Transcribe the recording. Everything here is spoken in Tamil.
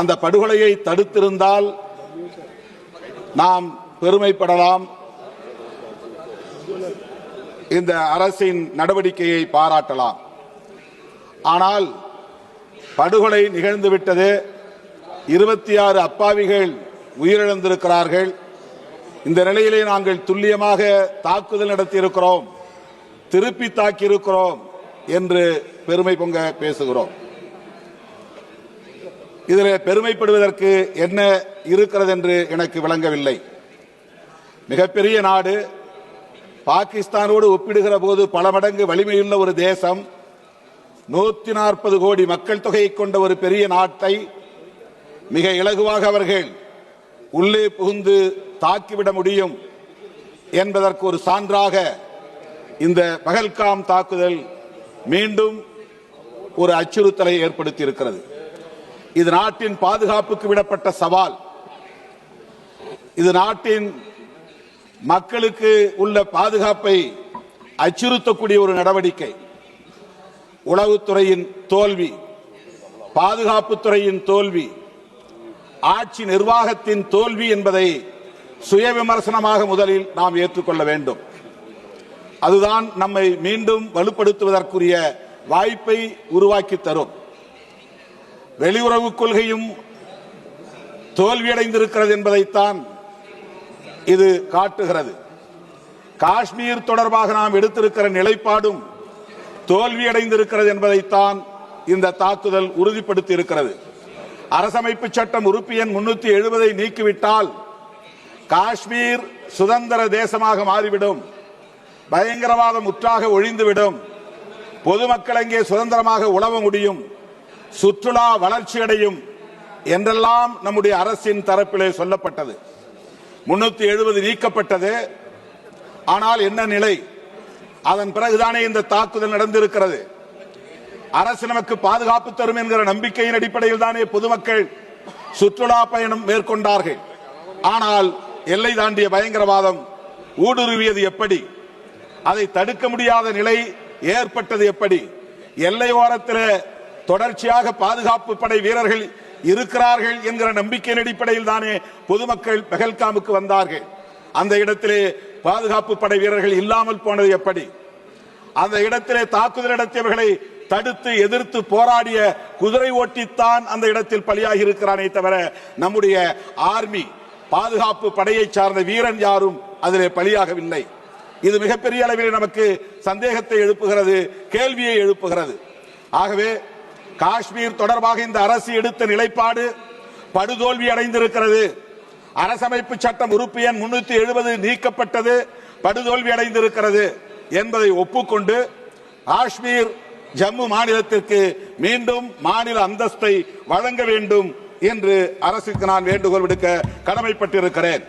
அந்த படுகொலையை தடுத்திருந்தால் நாம் பெருமைப்படலாம், இந்த அரசின் நடவடிக்கையை பாராட்டலாம். ஆனால் படுகொலை நிகழ்ந்துவிட்டது. 26 அப்பாவிகள் உயிரிழந்திருக்கிறார்கள். இந்த நிலையிலே நாங்கள் துல்லியமாக தாக்குதல் நடத்தியிருக்கிறோம், திருப்பி தாக்கியிருக்கிறோம் என்று பெருமை பொங்க பேசுகிறோம். இதில் பெருமைப்படுவதற்கு என்ன இருக்கிறது என்று எனக்கு விளங்கவில்லை. மிகப்பெரிய நாடு, பாகிஸ்தானோடு ஒப்பிடுகிற போது பல மடங்கு வலிமையுள்ள ஒரு தேசம், 140 கோடி மக்கள் தொகையை கொண்ட ஒரு பெரிய நாட்டை மிக இலகுவாக அவர்கள் உள்ளே புகுந்து தாக்கிவிட முடியும் என்பதற்கு ஒரு சான்றாக இந்த பகல்காம் தாக்குதல் மீண்டும் ஒரு அச்சுறுத்தலை ஏற்படுத்தி இருக்கிறது. இது நாட்டின் பாதுகாப்புக்கு விடப்பட்ட சவால். இது நாட்டின் மக்களுக்கு உள்ள பாதுகாப்பை அச்சுறுத்தக்கூடிய ஒரு நடவடிக்கை. உளவுத்துறையின் தோல்வி, பாதுகாப்புத்துறையின் தோல்வி, ஆட்சி நிர்வாகத்தின் தோல்வி என்பதை சுய விமர்சனமாக முதலில் நாம் ஏற்றுக்கொள்ள வேண்டும். அதுதான் நம்மை மீண்டும் வலுப்படுத்துவதற்குரிய வாய்ப்பை உருவாக்கி தரும். வெளியுறவு கொள்கையும் தோல்வியடைந்திருக்கிறது என்பதைத்தான் இது காட்டுகிறது. காஷ்மீர் தொடர்பாக நாம் எடுத்திருக்கிற நிலைப்பாடும் தோல்வியடைந்திருக்கிறது என்பதைத்தான் இந்த தாக்குதல் உறுதிப்படுத்தி இருக்கிறது. அரசமைப்பு சட்டம் உறுப்பு எண் 370 நீக்கிவிட்டால் காஷ்மீர் சுதந்திர தேசமாக மாறிவிடும், பயங்கரவாதம் முற்றாக ஒழிந்துவிடும், பொதுமக்கள் அங்கே சுதந்திரமாக உழவ முடியும், சுற்றுலா வளர்ச்சியடையும் என்றெல்லாம் நம்முடைய அரசின் தரப்பிலே சொல்லப்பட்டது. 370 நீக்கப்பட்டது. ஆனால் என்ன நிலை? அதன் பிறகுதானே இந்த தாக்குதல் நடந்திருக்கிறது. அரசு நமக்கு பாதுகாப்பு தரும் என்கிற நம்பிக்கையின் அடிப்படையில் தானே பொதுமக்கள் சுற்றுலா பயணம் மேற்கொண்டார்கள். ஆனால் எல்லை தாண்டிய பயங்கரவாதம் ஊடுருவியது எப்படி? அதை தடுக்க முடியாத நிலை ஏற்பட்டது எப்படி? எல்லை ஓரத்தில் தொடர்ச்சியாக பாதுகாப்பு படை வீரர்கள் இருக்கிறார்கள் என்கிற நம்பிக்கையின் அடிப்படையில் தானே பொதுமக்கள் பகல்காமுக்கு வந்தார்கள். அந்த இடத்திலே பாதுகாப்பு படை வீரர்கள் இல்லாமல் போனது எப்படி? அந்த இடத்திலே தாக்குதல் நடத்தியவர்களை தடுத்து எதிர்த்து போராடிய குதிரை ஓட்டித்தான் அந்த இடத்தில் பலியாகி இருக்கிறானே தவிர நம்முடைய ஆர்மி பாதுகாப்பு படையை சார்ந்த வீரன் யாரும் அதிலே பலியாகவில்லை. இது மிகப்பெரிய அளவில் நமக்கு சந்தேகத்தை எழுப்புகிறது, கேள்வியை எழுப்புகிறது. ஆகவே காஷ்மீர் தொடர்பாக இந்த அரசு எடுத்த நிலைப்பாடு படுதோல்வி அடைந்திருக்கிறது. அரசமைப்பு சட்டம் உறுப்பு எண் 370 நீக்கப்பட்டது, படுதோல்வி அடைந்திருக்கிறது என்பதை ஒப்புக்கொண்டு காஷ்மீர் ஜம்மு மாநிலத்திற்கு மீண்டும் மாநில அந்தஸ்தை வழங்க வேண்டும் என்று அரசுக்கு நான் வேண்டுகோள் விடுக்க கடமைப்பட்டிருக்கிறேன்.